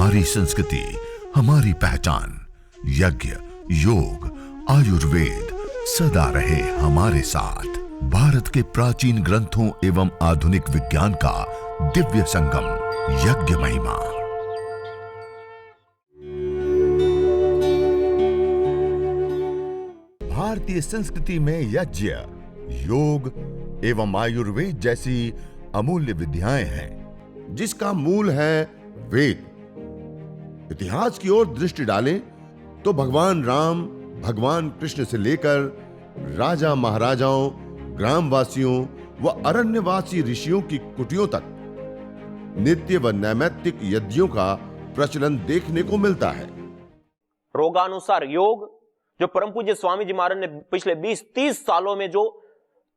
हमारी संस्कृति, हमारी पहचान। यज्ञ, योग, आयुर्वेद सदा रहे हमारे साथ। भारत के प्राचीन ग्रंथों एवं आधुनिक विज्ञान का दिव्य संगम, यज्ञ महिमा। भारतीय संस्कृति में यज्ञ, योग एवं आयुर्वेद जैसी अमूल्य विद्याएं हैं, जिसका मूल है वेद। इतिहास की ओर दृष्टि डालें तो भगवान राम, भगवान कृष्ण से लेकर राजा महाराजाओं, ग्रामवासियों व अरण्यवासी ऋषियों की कुटियों तक नित्य व नैमित्तिक यज्ञों का प्रचलन देखने को मिलता है। रोगानुसार योग, जो परम पूज्य स्वामी जी महाराज ने पिछले 20-30 सालों में जो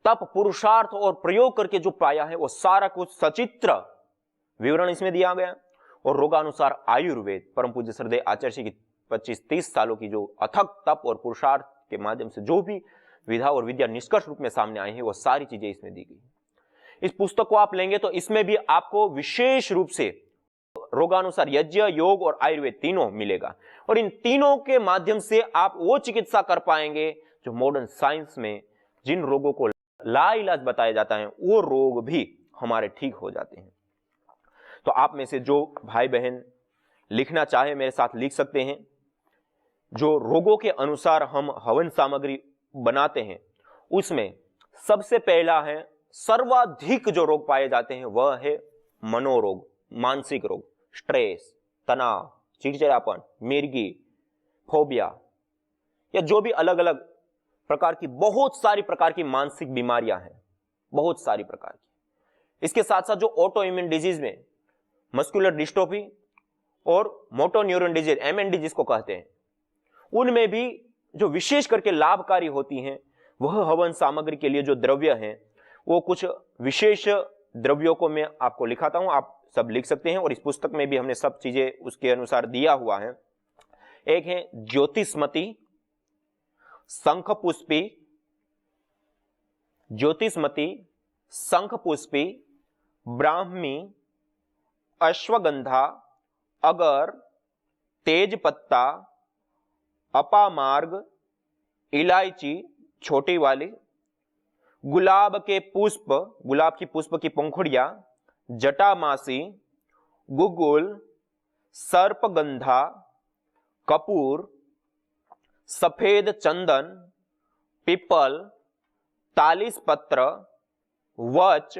तप, पुरुषार्थ और प्रयोग करके जो पाया है, वो सारा कुछ सचित्र विवरण इसमें दिया गया। और रोगानुसार आयुर्वेद, परम पूज्य श्रद्धेय आचार्य की 25-30 सालों की जो अथक तप और पुरुषार्थ के माध्यम से जो भी विधा और विद्या निष्कर्ष रूप में सामने आई है, वो सारी चीजें इसमें दी गई। इस पुस्तक को आप लेंगे तो इसमें भी आपको विशेष रूप से रोगानुसार यज्ञ, योग और आयुर्वेद तीनों मिलेगा। और इन तीनों के माध्यम से आप वो चिकित्सा कर पाएंगे जो मॉडर्न साइंस में जिन रोगों को लाइलाज बताया जाता है, वो रोग भी हमारे ठीक हो जाते हैं। तो आप में से जो भाई बहन लिखना चाहे मेरे साथ लिख सकते हैं। जो रोगों के अनुसार हम हवन सामग्री बनाते हैं, उसमें सबसे पहला है, सर्वाधिक जो रोग पाए जाते हैं वह है मनोरोग, मानसिक रोग, स्ट्रेस, तनाव, चिड़चिड़ापन, मिर्गी, फोबिया, या जो भी अलग अलग प्रकार की बहुत सारी प्रकार की मानसिक बीमारियां हैं, बहुत सारी प्रकार की। इसके साथ साथ जो ऑटो इम्यून डिजीज में मस्कुलर डिस्ट्रोफी और मोटो न्यूरॉन डिजीज, MND जिसको कहते हैं, उनमें भी जो विशेष करके लाभकारी होती हैं, वह हवन सामग्री के लिए जो द्रव्य हैं, वो कुछ विशेष द्रव्यों को मैं आपको लिखाता हूं, आप सब लिख सकते हैं। और इस पुस्तक में भी हमने सब चीजें उसके अनुसार दिया हुआ है। एक है ज्योतिष्मती, शंखपुष्पी, ज्योतिष्मती, शंखपुष्पी, ब्राह्मी, अश्वगंधा, अगर, तेज पत्ता, अपामार्ग, इलायची छोटी वाली, गुलाब के पुष्प, गुलाब की पुष्प की पंखुड़ियां, जटामासी, गुगुल, सर्पगंधा, कपूर, सफेद चंदन, पीपल, तालिस पत्र, वच,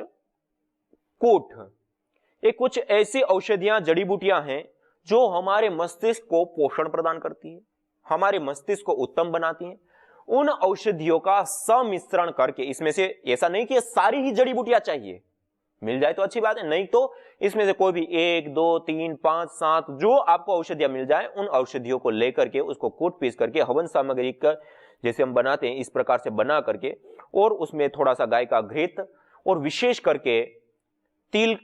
कूठ। ये कुछ ऐसी औषधियां, जड़ी बूटियां हैं जो हमारे मस्तिष्क को पोषण प्रदान करती है, हमारे मस्तिष्क को उत्तम बनाती हैं। उन औषधियों का सम्मिश्रण करके, इसमें से ऐसा नहीं कि सारी ही जड़ी बूटियां चाहिए, मिल जाए तो अच्छी बात है, नहीं तो इसमें से कोई भी 1, 2, 3, 5, 7 जो आपको औषधियां मिल जाए, उन औषधियों को लेकर के उसको कूट पीस करके हवन सामग्री का जैसे हम बनाते हैं, इस प्रकार से बना करके, और उसमें थोड़ा सा गाय का घृत और विशेष करके तिल,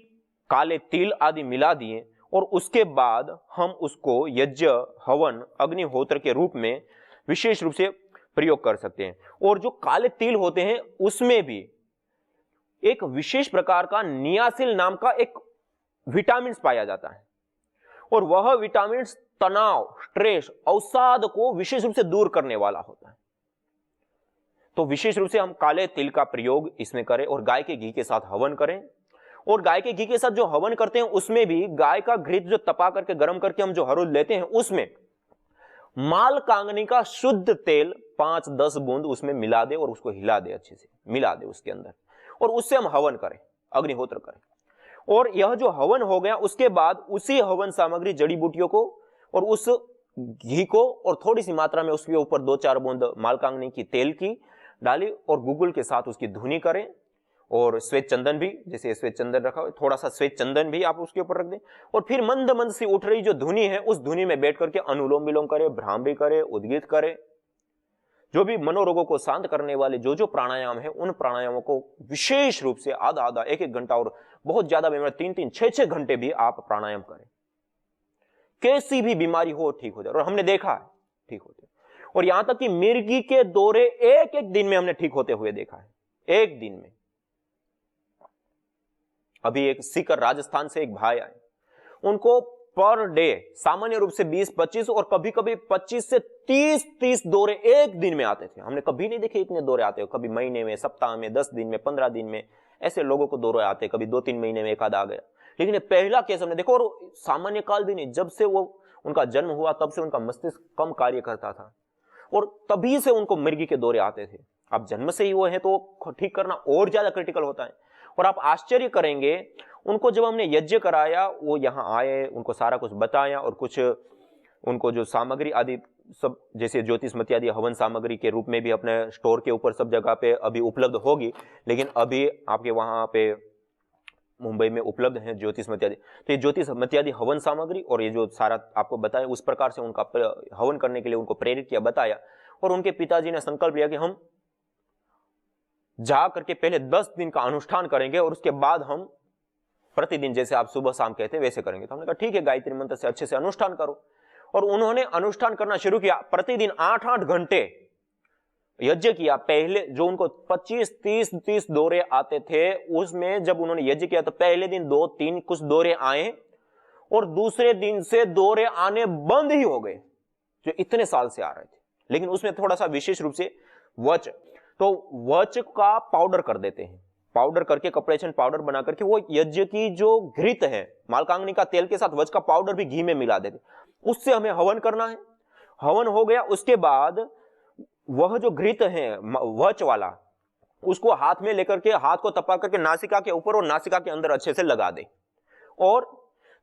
काले तिल आदि मिला दिए, और उसके बाद हम उसको यज्ञ, हवन, अग्निहोत्र के रूप में विशेष रूप से प्रयोग कर सकते हैं। और जो काले तिल होते हैं, उसमें भी एक विशेष प्रकार का नियासिल नाम का एक विटामिन पाया जाता है, और वह विटामिन तनाव, स्ट्रेस, अवसाद को विशेष रूप से दूर करने वाला होता है। तो विशेष रूप से हम काले तिल का प्रयोग इसमें करें, और गाय के घी के साथ हवन करें। और गाय के घी के साथ जो हवन करते हैं, उसमें भी गाय का घृत जो तपा करके गर्म करके हम जो हर रोज लेते हैं, उसमें माल कांगनी का शुद्ध तेल 5-10 बूंद उसमें मिला दे और उसको हिला दे, अच्छे से मिला दे उसके अंदर, और उससे हम हवन करें, अग्निहोत्र करें। और यह जो हवन हो गया, उसके बाद उसी हवन सामग्री, जड़ी बूटियों को और उस घी को, और थोड़ी सी मात्रा में उसके ऊपर 2-4 बूंद मालकांगनी की तेल की डाली, और गुगुल के साथ उसकी धुनी करें। और श्वेत चंदन भी, जैसे श्वेत चंदन रखा हो, थोड़ा सा श्वेत चंदन भी आप उसके ऊपर रख दें, और फिर मंद मंद सी उठ रही जो धुनी है, उस धुनी में बैठ करके अनुलोम विलोम करें, भ्रामरी करें, उद्गीत करें। जो भी मनोरोगों को शांत करने वाले जो जो प्राणायाम है, उन प्राणायामों को विशेष रूप से आधा 1-1 घंटा, और बहुत ज्यादा बीमारी 3-3, 6-6 घंटे भी आप प्राणायाम करें। कैसी भी बीमारी हो ठीक हो जाए, और हमने देखा है ठीक होते। और यहां तक कि मिर्गी के दौरे 1-1 दिन में हमने ठीक होते हुए देखा है, 1 दिन में। अभी एक सीकर राजस्थान से एक भाई आए, उनको पर डे सामान्य रूप से 20-25 और कभी कभी 25 से 30 दौरे एक दिन में आते थे। हमने कभी नहीं देखे इतने दौरे आते हो, कभी महीने में, सप्ताह में, 10 दिन में, 15 दिन में, ऐसे लोगों को दौरे आते, कभी 2-3 महीने में एक आध आ गया। लेकिन ये पहला केस हमने देखो, और सामान्य काल भी नहीं, जब से वो उनका जन्म हुआ तब से उनका मस्तिष्क कम कार्य करता था और तभी से उनको मिर्गी के दौरे आते थे। अब जन्म से ही वो है तो ठीक करना और ज्यादा क्रिटिकल होता है। और आप आश्चर्य करेंगे, उनको जब हमने यज्ञ कराया, वो यहाँ आए, उनको सारा कुछ बताया और कुछ उनको जो सामग्री आदि सब, जैसे ज्योतिषमती आदि हवन सामग्री के रूप में भी अपने स्टोर के ऊपर सब जगह पे अभी उपलब्ध होगी, लेकिन अभी आपके वहां पे मुंबई में उपलब्ध है ज्योतिषमती आदि। तो ये ज्योतिषमती आदि हवन सामग्री और ये जो सारा आपको बताया, उस प्रकार से उनका हवन करने के लिए उनको प्रेरित किया, बताया। और उनके पिताजी ने संकल्प लिया कि हम जा करके पहले 10 दिन का अनुष्ठान करेंगे और उसके बाद हम प्रतिदिन, जैसे आप सुबह शाम कहते हैं वैसे करेंगे। तो हमने कहा ठीक है, गायत्री मंत्र से अच्छे से अनुष्ठान करो। और उन्होंने अनुष्ठान करना शुरू किया, प्रतिदिन 8-8 घंटे यज्ञ किया। पहले जो उनको 25-30 दौरे आते थे, उसमें जब उन्होंने यज्ञ किया तो पहले दिन 2-3 कुछ दौरे आए और दूसरे दिन से दौरे आने बंद ही हो गए, जो इतने साल से आ रहे थे। लेकिन उसमें थोड़ा सा विशेष रूप से वच, तो वच का पाउडर कर देते हैं, पाउडर करके कपड़ेचन पाउडर बना करके वो यज्ञ की जो घृत है, मालकांगनी का तेल के साथ वच का पाउडर भी घी में मिला देते, उससे हमें हवन करना है। हवन हो गया, उसके बाद वह जो घृत है वच वाला, उसको हाथ में लेकर के, हाथ को तपा करके नासिका के ऊपर और नासिका के अंदर अच्छे से लगा दे। और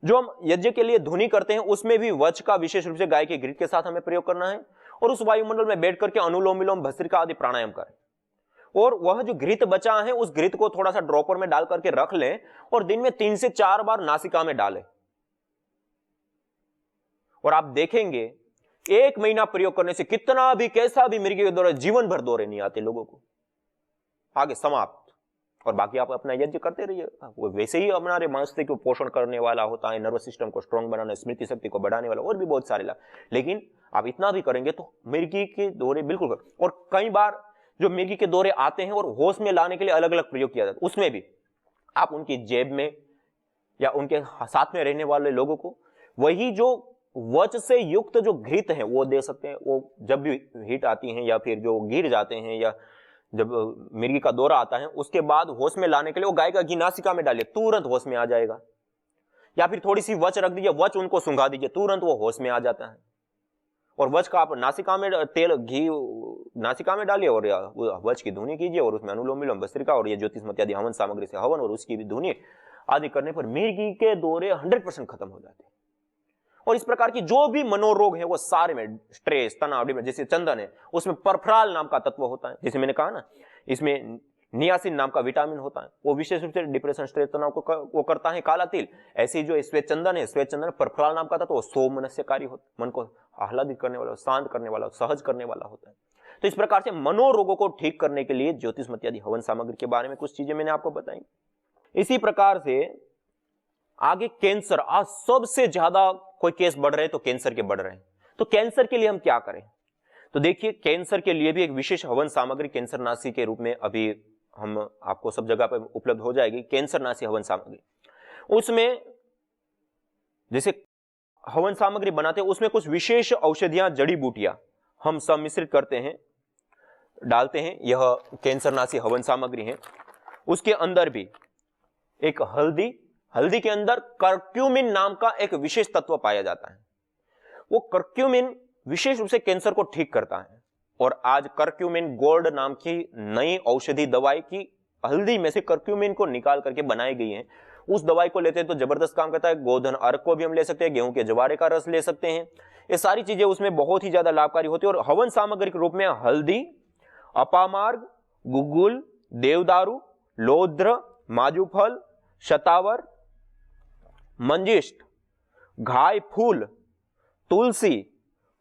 जो हम यज्ञ के लिए धुनी करते हैं उसमें भी वच का विशेष रूप से गाय के घृत के साथ हमें प्रयोग करना है। और उस वायुमंडल में बैठ करके अनुलोम विलोम भस्त्रिका आदि प्राणायाम करें। और वह जो घृत बचा है उस घृत को थोड़ा सा ड्रॉपर में डाल करके रख लें और दिन में 3 से 4 बार नासिका में डालें। और आप देखेंगे 1 महीना प्रयोग करने से कितना भी कैसा भी मिर्गी के दौरे, जीवन भर दौरे नहीं आते लोगों को, आगे समाप्त। और बाकी आप अपना यज्ञ करते रहिए, वो वैसे ही हमारे मस्तिष्क को पोषण करने वाला होता है, नर्वस सिस्टम को स्ट्रांग बनाने, स्मृति शक्ति को बढ़ाने वाला, और भी बहुत सारे लाभ। लेकिन आप इतना भी करेंगे तो मिर्गी के दौरे बिल्कुल कर। और कई बार जो मिर्गी के दौरे आते हैं और होश में लाने के लिए अलग अलग प्रयोग किया जाता है, उसमें भी आप उनकी जेब में या उनके साथ में रहने वाले लोगों को वही जो वच से युक्त जो घृत है वो दे सकते हैं। वो जब भी हिट आती हैं या फिर जो गिर जाते हैं या जब मिर्गी का दौरा आता है, उसके बाद होश में लाने के लिए वो गाय का घी नासिका में डालिए, तुरंत होश में आ जाएगा। या फिर थोड़ी सी वच रख दीजिए, वच उनको सुंघा दीजिए, तुरंत वो होश में आ जाता है। और वच का आप नासिका में तेल घी नासिका में डालिए और वच की धुनी कीजिए और उसमें अनुलोम विलोम भस्त्रिका और ये ज्योतिषमती आदि हवन सामग्री से हवन और उसकी भी धुनी आदि करने पर मिर्गी के दौरे 100% खत्म हो जाते हैं। और इस प्रकार की जो भी मनोरोग है वो सारे में, स्ट्रेस, तनाव, जैसे चंदन है उसमें परफ्राल नाम का तत्व होता है, जैसे मैंने कहा ना, इसमें नियासिन नाम का विटामिन होता है, वो विशेष रूप से डिप्रेशन, स्ट्रेस, तनाव को वो करता है। काला तिल, ऐसे जो श्वेत चंदन है, श्वेत चंदन परफ्राल नाम का तत्व, वो सौमनस्यकारी होता है, मन को आह्लादित करने वाला, शांत करने वाला, सहज करने वाला होता है। तो इस प्रकार से मनोरोगों को ठीक करने के लिए ज्योतिषमती आदि हवन सामग्री के बारे में कुछ चीजें मैंने आपको बताई। इसी प्रकार से आगे कैंसर, आज सबसे ज्यादा कोई केस बढ़ रहे हैं तो कैंसर के बढ़ रहे हैं। तो कैंसर के लिए हम क्या करें? तो देखिए, कैंसर के लिए भी एक विशेष हवन सामग्री कैंसर नाशी के रूप में अभी हम आपको सब जगह पर उपलब्ध हो जाएगी, कैंसर नाशी हवन सामग्री। उसमें जैसे हवन सामग्री बनाते हैं उसमें कुछ विशेष औषधियां, जड़ी बूटियां हम सम्मिश्रित करते हैं, डालते हैं। यह कैंसर नाशी हवन सामग्री है। उसके अंदर भी एक हल्दी के अंदर कर्क्यूमिन नाम का एक विशेष तत्व पाया जाता है। वो कर्क्यूमिन विशेष रूप से कैंसर को ठीक करता है। और आज कर्क्यूमिन गोल्ड नाम की नई औषधि दवाई की हल्दी में से कर्क्यूमिन को निकाल करके बनाई गई है। उस दवाई को लेते हैं तो जबरदस्त काम करता है। गोधन अर्क को भी हम ले सकते हैं, गेहूं के जवारे का रस ले सकते हैं। ये सारी चीजें उसमें बहुत ही ज्यादा लाभकारी होती है। और हवन सामग्री के रूप में हल्दी, अपामार्ग, गुगुल, देवदारू, लोध्र, माजूफल, शतावर, मंजिष्ठ, घाय फूल, तुलसी,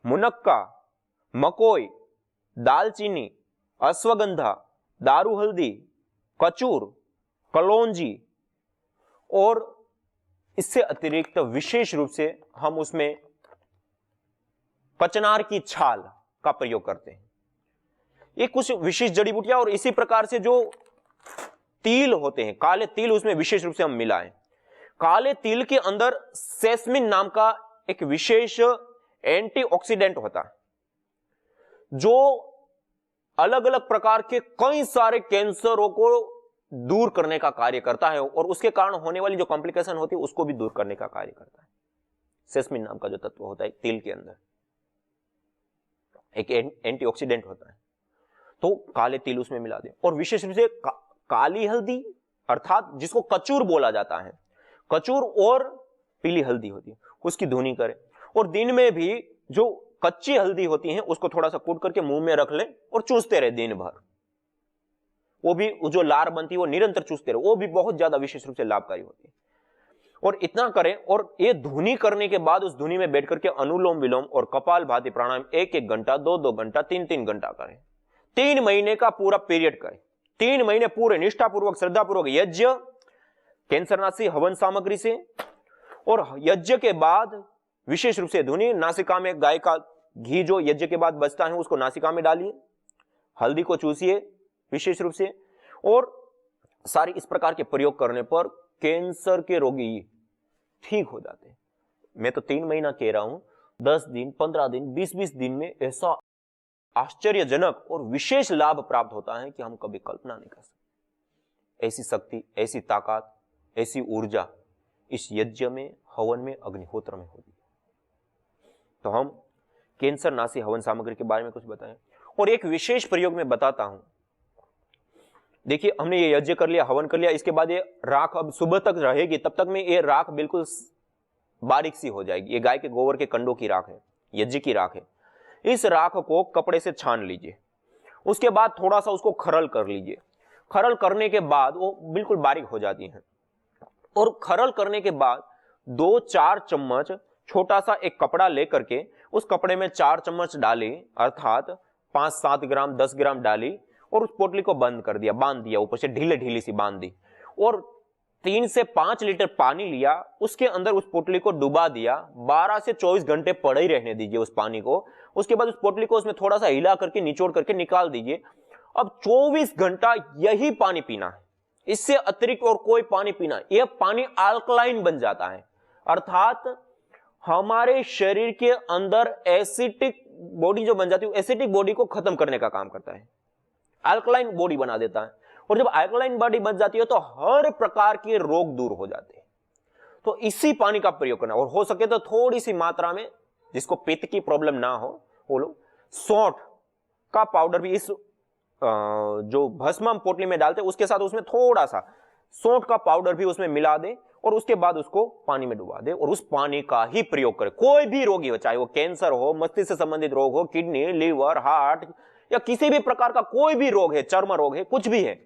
मुनक्का, मकोई, दालचीनी, अश्वगंधा, दारू हल्दी, कचूर, कलौंजी और इससे अतिरिक्त विशेष रूप से हम उसमें कचनार की छाल का प्रयोग करते हैं। ये कुछ विशेष जड़ी बूटियां। और इसी प्रकार से जो तिल होते हैं, काले तिल, उसमें विशेष रूप से हम मिलाएं। काले तिल के अंदर सेसमिन नाम का एक विशेष एंटीऑक्सीडेंट होता है जो अलग अलग प्रकार के कई सारे कैंसरों को दूर करने का कार्य करता है और उसके कारण होने वाली जो कॉम्प्लिकेशन होती है उसको भी दूर करने का कार्य करता है। सेसमिन नाम का जो तत्व होता है तिल के अंदर एक एंटीऑक्सीडेंट होता है, तो काले तिल उसमें मिला दें। और विशेष रूप से काली हल्दी अर्थात जिसको कचूर बोला जाता है, कचूर और पीली हल्दी होती है, उसकी धुनी करें। और दिन में भी जो कच्ची हल्दी होती है उसको थोड़ा सा कूट करके मुंह में रख लें और चूसते रहे दिन भर। वो भी जो लार बनती है वो निरंतर चूसते रहे, वो भी बहुत ज्यादा विशेष रूप से लाभकारी होती है। और इतना करें और ये धुनी करने के बाद उस धुनी में बैठ करके अनुलोम विलोम और कपालभाति प्राणायाम 1-1 घंटा, 2-2 घंटा, 3-3 घंटा करें। 3 महीने का पूरा पीरियड करें। 3 महीने पूरे निष्ठापूर्वक श्रद्धापूर्वक यज्ञ कैंसरनाशी हवन सामग्री से, और यज्ञ के बाद विशेष रूप से धुनी नासिका में गाय का घी जो यज्ञ के बाद बचता है उसको नासिका में डालिए, हल्दी को चूसिए विशेष रूप से। और सारी इस प्रकार के प्रयोग करने पर कैंसर के रोगी ठीक हो जाते हैं। मैं तो 3 महीना कह रहा हूं, 10 दिन, 15 दिन, 20-20 दिन में ऐसा आश्चर्यजनक और विशेष लाभ प्राप्त होता है कि हम कभी कल्पना नहीं कर सकते। ऐसी शक्ति, ऐसी ताकत, ऐसी ऊर्जा इस यज्ञ में, हवन में, अग्निहोत्र में होती है। तो हम कैंसर नाशी हवन सामग्री के बारे में कुछ बताएं और एक विशेष प्रयोग में बताता हूं। देखिए, हमने ये यज्ञ कर लिया, हवन कर लिया, इसके बाद ये राख अब सुबह तक रहेगी, तब तक में ये राख बिल्कुल बारीक सी हो जाएगी। ये गाय के गोबर के कंडों की राख है, यज्ञ की राख है। इस राख को कपड़े से छान लीजिए, उसके बाद थोड़ा सा उसको खरल कर लीजिए। खरल करने के बाद वो बिल्कुल बारीक हो जाती है। और खरल करने के बाद 2-4 चम्मच छोटा सा एक कपड़ा लेकर के उस कपड़े में 4 चम्मच डाली, अर्थात 5-7 ग्राम 10 ग्राम डाली और उस पोटली को बंद कर दिया, बांध दिया, ऊपर से ढीले ढीली सी बांध दी। और 3 से 5 लीटर पानी लिया, उसके अंदर उस पोटली को डुबा दिया, 12 से 24 घंटे पड़े ही रहने दीजिए उस पानी को। उसके बाद उस पोटली को उसमें थोड़ा सा हिला करके निचोड़ करके निकाल दीजिए। अब 24 घंटा यही पानी पीना है, इससे अतिरिक्त और कोई पानी पीना है। यह पानी अल्कलाइन बन जाता है, अर्थात हमारे शरीर के अंदर एसिडिक बॉडी जो बन जाती है, एसिडिक बॉडी को खत्म करने का काम करता है, अल्कलाइन बॉडी बना देता है। और जब अल्कलाइन बॉडी बन जाती है तो हर प्रकार के रोग दूर हो जाते हैं। तो इसी पानी का प्रयोग करना, और हो सके तो थोड़ी सी मात्रा में, जिसको पित्त की प्रॉब्लम ना हो वो लोग सौंठ का पाउडर भी इस जो भस्म हम पोटली में डालते हैं उसके साथ उसमें थोड़ा सा सौंठ का पाउडर भी उसमें मिला दे और उसके बाद उसको पानी में डुबा दे और उस पानी का ही प्रयोग करे। कोई भी रोगी हो, चाहे वो कैंसर हो, मस्तिष्क से संबंधित रोग हो, किडनी, लीवर, हार्ट या किसी भी प्रकार का कोई भी रोग है, चर्म रोग है, कुछ भी है,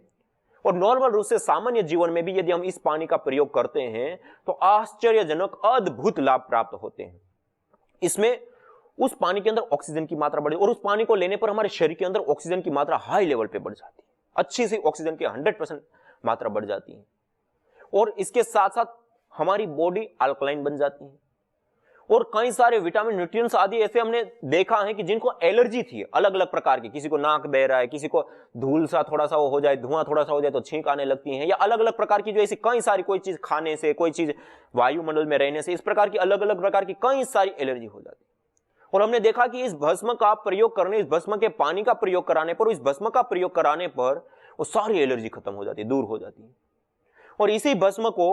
और नॉर्मल रूप से सामान्य जीवन में भी यदि हम इस पानी का प्रयोग करते हैं तो आश्चर्यजनक अद्भुत लाभ प्राप्त होते हैं। इसमें उस पानी के अंदर ऑक्सीजन की मात्रा बढ़ी और उस पानी को लेने पर हमारे शरीर के अंदर ऑक्सीजन की मात्रा हाई लेवल पे बढ़ जाती है, अच्छी सी ऑक्सीजन की 100% मात्रा बढ़ जाती है। और इसके साथ साथ हमारी बॉडी अल्कलाइन बन जाती है और कई सारे विटामिन, न्यूट्रिएंट्स आदि ऐसे हमने देखा है कि जिनको एलर्जी थी अलग अलग प्रकार की, किसी को नाक बह रहा है, किसी को धूल सा थोड़ा सा हो जाए, धुआं थोड़ा सा हो जाए तो छींक आने लगती है, या अलग अलग प्रकार की जो ऐसी कई सारी, कोई चीज खाने से, कोई चीज वायुमंडल में रहने से, इस प्रकार की अलग अलग प्रकार की कई सारी एलर्जी हो जाती है। और हमने देखा कि इस भस्म का प्रयोग करने, इस भस्म के पानी का प्रयोग कराने पर, इस भस्म का प्रयोग कराने पर वो सारी एलर्जी खत्म हो जाती है, दूर हो जाती है। और इसी भस्म को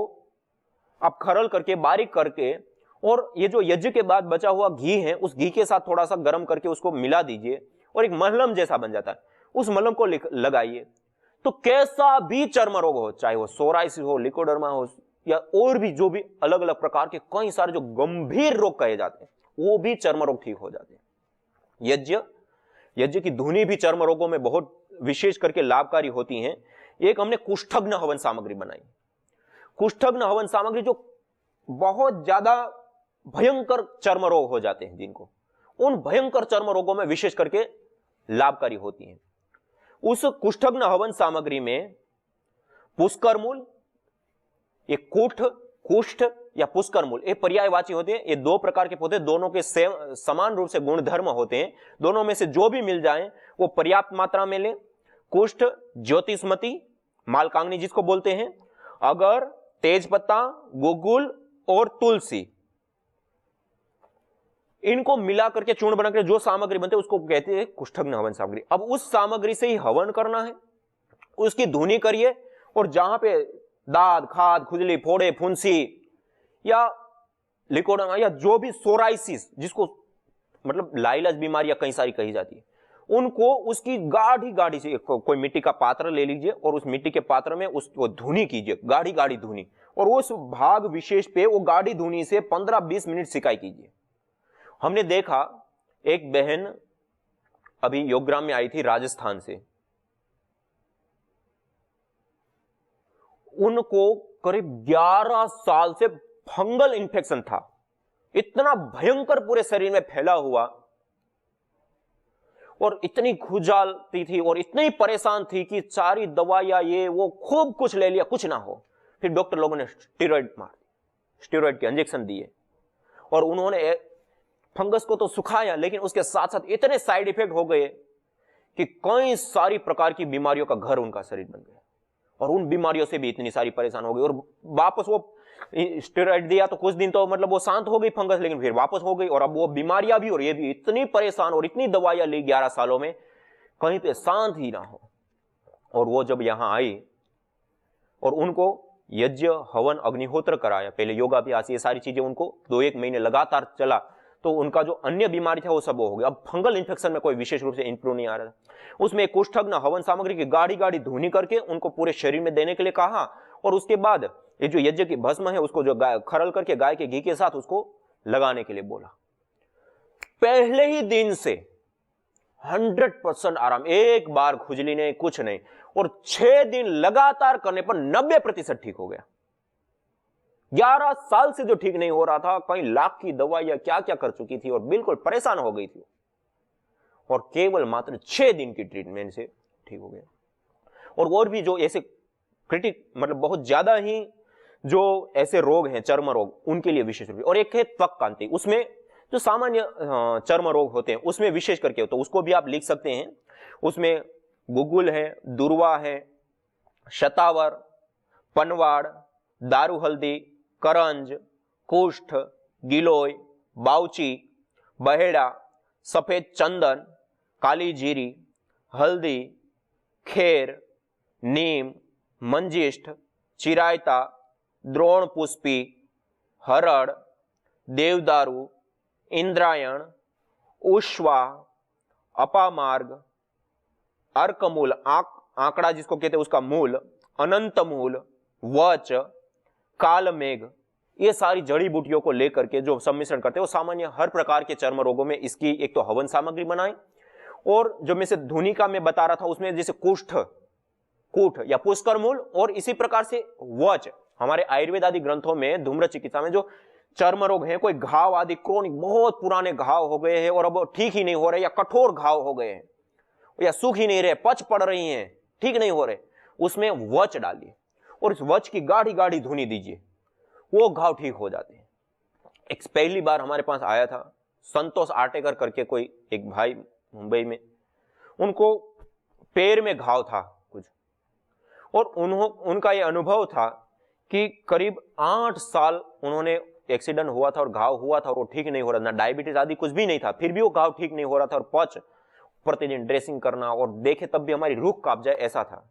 आप खरल करके, बारीक करके, और ये जो यज्ञ के बाद बचा हुआ घी है उस घी के साथ थोड़ा सा गर्म करके उसको मिला दीजिए और एक मलहम जैसा बन जाता है, उस मलहम को लगाइए। तो कैसा भी चर्म रोग हो, चाहे वो सोराइसिस हो, लिकोडर्मा हो, या और भी जो भी अलग अलग प्रकार के कई सारे जो गंभीर रोग कहे जाते हैं वो भी चर्म रोग ठीक हो जाते हैं। यज्ञ की धुनी भी चर्म रोगों में बहुत विशेष करके लाभकारी होती हैं। एक हमने कुष्ठग्न हवन सामग्री बनाई, कुष्ठग्न हवन सामग्री जो बहुत ज्यादा भयंकर चर्म रोग हो जाते हैं जिनको, उन भयंकर चर्म रोगों में विशेष करके लाभकारी होती हैं। उस कुष्ठग्न हवन सामग्री में पुष्कर मूल, ये कुष्ठ या पुष्कर मूल, ये पर्यायवाची होते हैं। ये 2 प्रकार के पौधे, दोनों के समान रूप से गुणधर्म होते हैं, दोनों में से जो भी मिल जाए वो पर्याप्त मात्रा में ले। कुष्ठ ज्योतिष्मती, मालकांगनी जिसको बोलते हैं, अगर तेजपत्ता, गुगुल और तुलसी, इनको मिला करके चूर्ण बनाकर जो सामग्री बनती है उसको कहते हैं कुष्ठग्न हवन सामग्री। अब उस सामग्री से ही हवन करना है, उसकी धुनी करिए, और जहां पे दाद, खाद, खुजली, फोड़े, फुंसी या लिकोडमा या जो भी सोराइसिस, जिसको मतलब लाइलाज बीमारियां कई सारी कही जाती है, उनको उसकी गाढ़ी गाढ़ी से कोई मिट्टी का पात्र ले लीजिए और उस मिट्टी के पात्र में उसको धुनी कीजिए, गाढ़ी गाढ़ी धुनी, और उस भाग विशेष पे वो गाढ़ी धुनी से 15-20 मिनट सिकाई कीजिए। हमने देखा एक बहन अभी योगग्राम में आई थी राजस्थान से, उनको करीब 11 साल से फंगल इन्फेक्शन था, इतना भयंकर पूरे शरीर में फैला हुआ, और इतनी खुजालती थी और इतनी परेशान थी कि सारी दवाइयां ये वो खूब कुछ ले लिया, कुछ ना हो। फिर डॉक्टर लोगों ने स्टेरॉइड के इंजेक्शन दिए, और उन्होंने फंगस को तो सुखाया, लेकिन उसके साथ साथ इतने साइड इफेक्ट हो गए कि कई सारी प्रकार की बीमारियों का घर उनका शरीर बन गया, और उन बीमारियों से भी इतनी सारी परेशान हो गई। और वापस वो स्टेरॉइड दिया तो कुछ दिन तो मतलब वो शांत हो गई फंगस, लेकिन फिर वापस हो गई, और अब वो बीमारियां भी और ये भी इतनी परेशान, और इतनी दवाइयां ली 11 सालों में, कहीं पे शांत ही ना हो। और वो जब यहां आई और उनको यज्ञ, हवन, अग्निहोत्र कराया, पहले योगाभ्यास, ये सारी चीजें उनको 2-1 महीने लगातार चला, तो उनका जो अन्य बीमारी था वो सब हो गया। अब फंगल इन्फेक्शन में कोई विशेष रूप से इंप्रूव नहीं आ रहा था। उसमें कुष्ठग्न हवन सामग्री की गाढ़ी गाढ़ी धुनी करके उनको पूरे शरीर में देने के लिए कहा, और उसके बाद ये जो यज्ञ की भस्म है उसको जो खरल करके गाय के घी के साथ उसको लगाने के लिए बोला। पहले ही दिन से 100% आराम, एक बार खुजली नहीं, कुछ नहीं, और 6 दिन लगातार करने पर 90% ठीक हो गया। 11 साल से जो ठीक नहीं हो रहा था, कई लाख की दवाइयां क्या क्या कर चुकी थी और बिल्कुल परेशान हो गई थी, और केवल मात्र 6 दिन की ट्रीटमेंट से ठीक हो गया। और भी जो ऐसे क्रिटिक मतलब बहुत ज्यादा ही जो ऐसे रोग हैं, चर्म रोग, उनके लिए विशेष रूप से, और एक है त्वक कांति, उसमें जो सामान्य चर्म रोग होते हैं उसमें विशेष करके, तो उसको भी आप लिख सकते हैं। उसमें गुगुल है, दुर्वा है, शतावर, पनवाड़, दारू हल्दी, करंज, कुष्ठ, गिलोय, बाउची, बहेड़ा, सफेद चंदन, काली जीरी, हल्दी, खेर, नीम, मंजिष्ठ, चिरायता, द्रोण पुष्पी, हरड़, देवदारू, इंद्रायण, उश्वा, अपामार्ग, अर्कमूल, आंकड़ा जिसको कहते हैं उसका मूल, अनंत मूल, वच, कालमेघ, ये सारी जड़ी बूटियों को लेकर के जो सम्मिश्रण करते हैं वो सामान्य हर प्रकार के चर्म रोगों में इसकी एक तो हवन सामग्री बनाए, और जो मैं से धुनी का मैं बता रहा था उसमें जैसे कूठ या पुष्कर मूल, और इसी प्रकार से वच, हमारे आयुर्वेद आदि ग्रंथों में धूम्र चिकित्सा में जो चर्म रोग हैं, कोई घाव आदि क्रोनिक बहुत पुराने घाव हो गए हैं और अब ठीक ही नहीं हो रहे, या कठोर घाव हो गए हैं, या सूख ही नहीं रहे, पच पड़ रही हैं, ठीक नहीं हो रहे, उसमें वच डालिए और इस वच की गाढ़ी गाढ़ी धुनी दीजिए, वो घाव ठीक हो जाते हैं। एक पहली बार हमारे पास आया था संतोष आटेकर करके कोई एक भाई मुंबई में, उनको पैर में घाव था कुछ, और उनका ये अनुभव था कि करीब 8 साल उन्होंने एक्सीडेंट हुआ था और घाव हुआ था और वो ठीक नहीं हो रहा था, ना डायबिटीज आदि कुछ भी नहीं था, फिर भी वो घाव ठीक नहीं हो रहा था, और पच प्रतिदिन ड्रेसिंग करना और देखे तब भी हमारी रूह कांप जाए ऐसा था।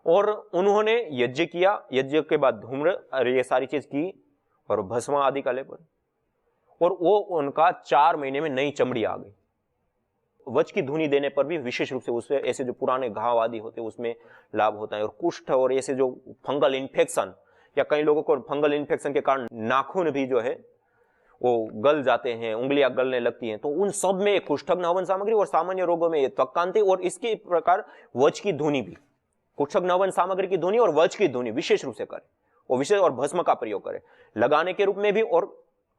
और उन्होंने यज्ञ किया, यज्ञ के बाद धूम्र ये सारी चीज की और भस्म आदि का लेपन, और वो उनका 4 महीने में नई चमड़ी आ गई। वच की धुनी देने पर भी विशेष रूप से उससे ऐसे जो पुराने घाव आदि होते हैं उसमें लाभ होता है। और कुष्ठ और ऐसे जो फंगल इन्फेक्शन, या कई लोगों को फंगल इन्फेक्शन के कारण नाखून भी जो है वो गल जाते हैं, उंगलियां गलने लगती हैं, तो उन सब में कुष्ठग्न हवन सामग्री, और सामान्य रोगों में त्वक कांति, और इसके प्रकार वच की धुनी भी, कुष्ठग्न हवन सामग्री की धुनी और वच की धुनी विशेष रूप से करें, और विशेष और भस्म का प्रयोग करें, लगाने के रूप में भी और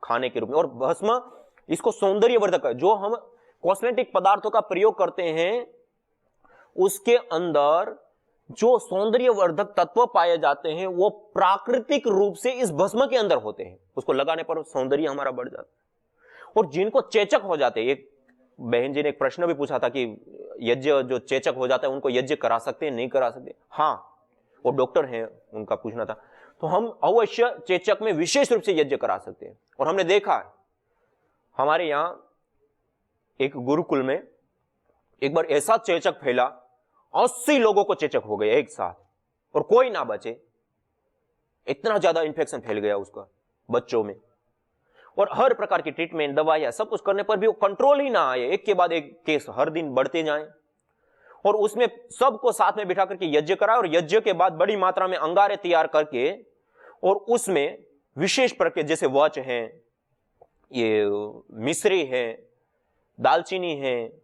खाने के रूप में। और भस्म इसको सौंदर्यवर्धक, जो हम कॉस्मेटिक पदार्थों का प्रयोग करते हैं उसके अंदर जो सौंदर्यवर्धक तत्व पाए जाते हैं वो प्राकृतिक रूप से इस भस्म के अंदर होते हैं, उसको लगाने पर सौंदर्य हमारा बढ़ जाता है। और जिनको चेचक हो जाते हैं, एक बहन जी ने एक प्रश्न भी पूछा था कि यज्ञ जो चेचक हो जाता है उनको यज्ञ करा सकते हैं, नहीं करा सकते? हाँ, वो डॉक्टर हैं, उनका पूछना था। तो हम अवश्य चेचक में विशेष रूप से यज्ञ करा सकते हैं। और हमने देखा है हमारे यहां एक गुरुकुल में एक बार ऐसा चेचक फैला, 80 लोगों को चेचक हो गए एक साथ और कोई ना बचे। इतना ज्यादा इंफेक्शन फैल गया उसका बच्चों में, और हर प्रकार की ट्रीटमेंट, दवाइयां, सब कुछ करने पर भी वो कंट्रोल ही ना आए। एक के बाद एक केस हर दिन बढ़ते जाएं, और उसमें सबको साथ में बिठा करके यज्ञ कराया, और यज्ञ के बाद बड़ी मात्रा में अंगारे तैयार करके, और उसमें विशेष प्रकार जैसे वच हैं, ये मिश्री है, दालचीनी है,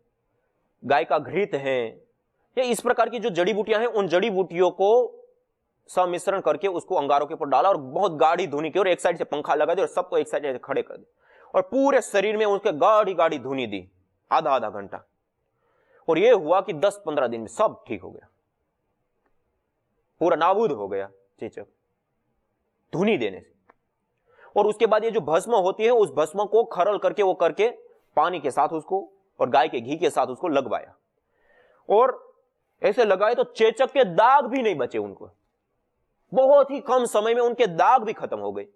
गाय का घृत है, या इस प्रकार की जो जड़ी बूटियां हैं, उन जड़ी बूटियों को सम्मिश्रण करके उसको अंगारों के ऊपर डाला और बहुत गाढ़ी धुनी की, और एक साइड से पंखा लगा दिया और सबको एक साइड से खड़े कर दिया, और पूरे शरीर में उसके गाढ़ी गाढ़ी धुनी दी आधा आधा घंटा। और यह हुआ कि 10-15 दिन में सब ठीक हो गया, पूरा नाबूद हो गया चेचक धुनी देने से। और उसके बाद ये जो भस्म होती है, उस भस्म को खरल करके वो करके पानी के साथ उसको और गाय के घी के साथ उसको लगवाया, और ऐसे लगाए तो चेचक के दाग भी नहीं बचे उनको। बहुत ही कम समय में उनके दाग भी खत्म हो गए।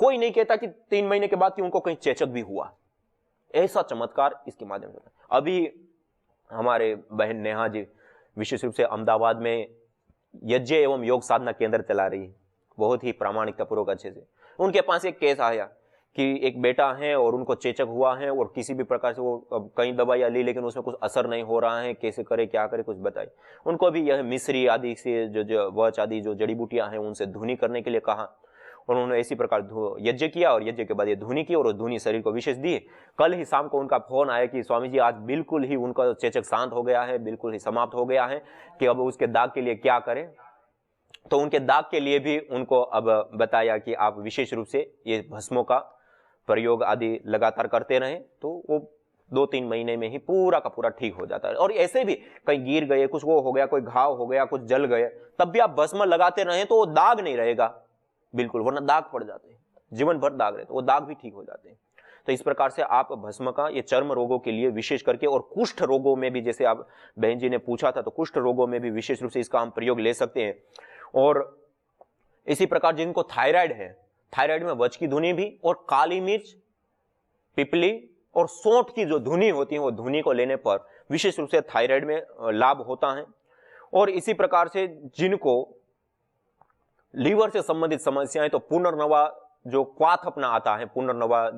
कोई नहीं कहता कि 3 महीने के बाद कि उनको कहीं चेचक भी हुआ। ऐसा चमत्कार इसके माध्यम से। अभी हमारे बहन नेहा जी विशेष रूप से अहमदाबाद में यज्ञ एवं योग साधना केंद्र चला रही है, बहुत ही प्रामाणिकता पूर्वक अच्छे से। उनके पास एक केस आया कि एक बेटा है और उनको चेचक हुआ है, और किसी भी प्रकार से वो कई दवाइयां ली लेकिन उसमें कुछ असर नहीं हो रहा है, कैसे करे क्या करे कुछ बताइए। उनको भी यह मिश्री आदि से जो वच आदि जो जड़ी बूटियां हैं उनसे धुनी करने के लिए कहा, और उन्होंने इसी प्रकार यज्ञ किया, और यज्ञ के बाद ये धुनी की, और वो धुनी शरीर को विशेष दी। कल ही शाम को उनका फोन आया कि स्वामी जी आज बिल्कुल ही उनका चेचक शांत हो गया है, बिल्कुल ही समाप्त हो गया है, कि अब उसके दाग के लिए क्या करें। तो उनके दाग के लिए भी उनको अब बताया कि आप विशेष रूप से ये भस्मों का प्रयोग आदि लगातार करते रहें, तो वो 2-3 महीने में ही पूरा का पूरा ठीक हो जाता है। और ऐसे भी कहीं गिर गए, कुछ वो हो गया, कोई घाव हो गया, कुछ जल गए, तब भी आप भस्म लगाते रहें तो वो दाग नहीं रहेगा बिल्कुल, वरना दाग पड़ जाते हैं, जीवन भर दाग रहते, वो दाग भी ठीक हो जाते हैं। तो इस प्रकार से आप भस्म का ये चर्म रोगों के लिए विशेष करके, और कुष्ठ रोगों में भी, जैसे आप बहन जी ने पूछा था, तो कुष्ठ रोगों में भी विशेष रूप से इसका हम प्रयोग ले सकते हैं। और इसी प्रकार जिनको थायराइड है, थायराइड में वच की धुनी भी, और काली मिर्च, पिपली और सौंठ की जो धुनी होती है, वो धुनी को लेने पर विशेष रूप से थायराइड में लाभ होता है। और इसी प्रकार से जिनको लीवर से संबंधित समस्याएं, तो पुनर्नवा जो क्वाथ अपना आता है, पुनर्नवा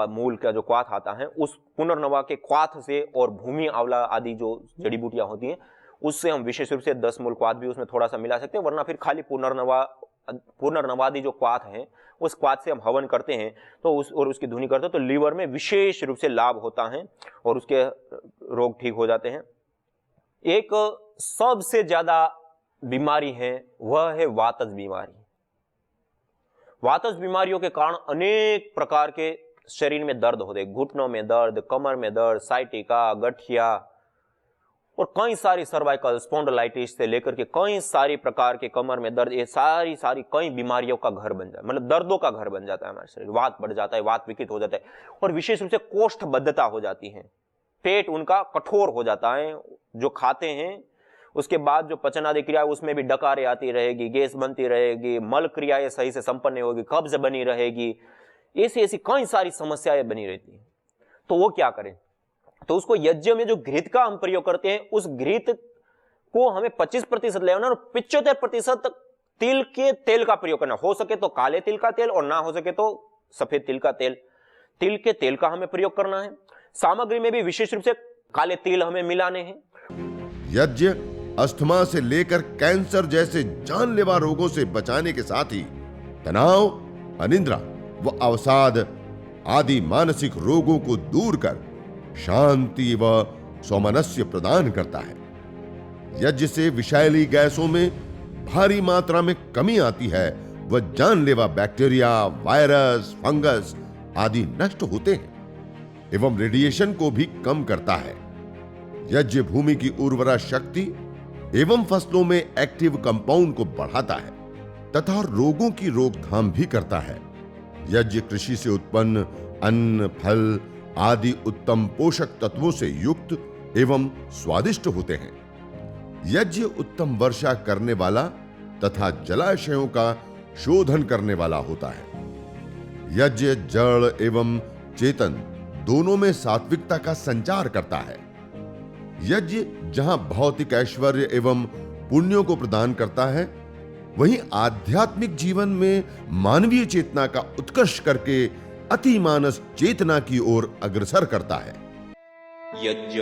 मूल का जो क्वाथ आता है, उस पुनर्नवा के क्वाथ से और भूमि आंवला आदि जो जड़ी बूटियां होती हैं, उससे हम विशेष रूप से 10 मूल क्वाथ भी उसमें थोड़ा सा मिला सकते हैं, वरना फिर खाली पुनर्नवादी जो क्वाथ है उस क्वाथ से हम हवन करते हैं, तो उसकी धुनी करते हैं, तो लीवर में विशेष रूप से लाभ होता है और उसके रोग ठीक हो जाते हैं। एक सबसे ज्यादा बीमारी है वह है वातज बीमारी। वातज बीमारियों के कारण अनेक प्रकार के शरीर में दर्द होते हैं, घुटनों में दर्द, कमर में दर्द, साइटिका, गठिया, और कई सारी सर्वाइकल स्पॉन्डिलाइटिस से लेकर के कई सारी प्रकार के कमर में दर्द, ये सारी कई बीमारियों का घर बन जाता है, मतलब दर्दों का घर बन जाता है हमारे शरीर। वात बढ़ जाता है, वात विकृत हो जाता है, और विशेष रूप से कोष्ठबद्धता हो जाती है, पेट उनका कठोर हो जाता है। जो खाते हैं उसके बाद जो पचन आदि क्रिया उसमें भी डकारें आती रहेगी, गैस बनती रहेगी, मल क्रियाएं सही से संपन्न नहीं होगी, कब्ज बनी रहेगी, ऐसी कई सारी समस्याएं बनी रहती हैं। तो वो क्या करें? तो उसको यज्ञ में जो घृत का हम प्रयोग करते हैं, उस घृत को हमें 25% लेना और 75% तिल के तेल का प्रयोग करना। हो सके तो काले तिल का तेल, और ना हो सके तो सफेद तिल का तेल। तिल के तेल का हमें प्रयोग करना है। सामग्री में भी विशेष रूप से काले तिल हमें मिलाने हैं। यज्ञ अस्थमा से लेकर कैंसर जैसे जानलेवा रोगों से बचाने के साथ ही तनाव, अनिद्रा व अवसाद आदि मानसिक रोगों को दूर कर शांति व सौमनस्य प्रदान करता है। यज्ञ से विषैली गैसों में भारी मात्रा में कमी आती है व जानलेवा बैक्टीरिया, वायरस, फंगस आदि नष्ट होते हैं एवं रेडिएशन को भी कम करता है। यज्ञ भूमि की उर्वरा शक्ति एवं फसलों में एक्टिव कंपाउंड को बढ़ाता है तथा रोगों की रोकथाम भी करता है। यज्ञ कृषि से उत्पन्न अन्न, फल आदि उत्तम पोषक तत्वों से युक्त एवं स्वादिष्ट होते हैं। यज्ञ उत्तम वर्षा करने वाला तथा जलाशयों का शोधन करने वाला होता है। यज्ञ जड़ एवं चेतन दोनों में सात्विकता का संचार करता है। यज्ञ जहां भौतिक ऐश्वर्य एवं पुण्यों को प्रदान करता है, वहीं आध्यात्मिक जीवन में मानवीय चेतना का उत्कर्ष करके अतिमानस चेतना की ओर अग्रसर करता है। यज्ञ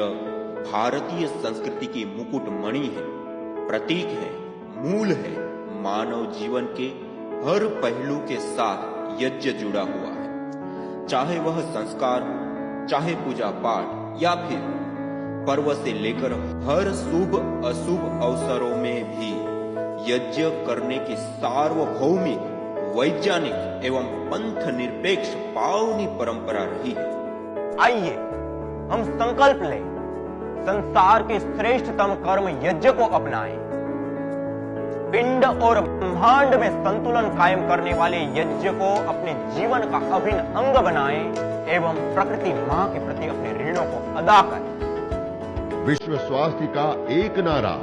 भारतीय संस्कृति की मुकुट मणि है, प्रतीक है, मूल है। मानव जीवन के हर पहलू के साथ यज्ञ जुड़ा हुआ है, चाहे वह संस्कार हो, चाहे पूजा पाठ या फिर पर्व से लेकर हर शुभ अशुभ अवसरों में भी यज्ञ करने की सार्वभौमिक, वैज्ञानिक एवं पंथ निरपेक्ष पावनी परंपरा रही है। आइए हम संकल्प लें, संसार के श्रेष्ठतम कर्म यज्ञ को अपनाएं। पिंड और ब्रह्मांड में संतुलन कायम करने वाले यज्ञ को अपने जीवन का अभिन्न अंग बनाएं एवं प्रकृति मां के प्रति अपने ऋणों को अदा करें। विश्व स्वास्थ्य का एक नारा,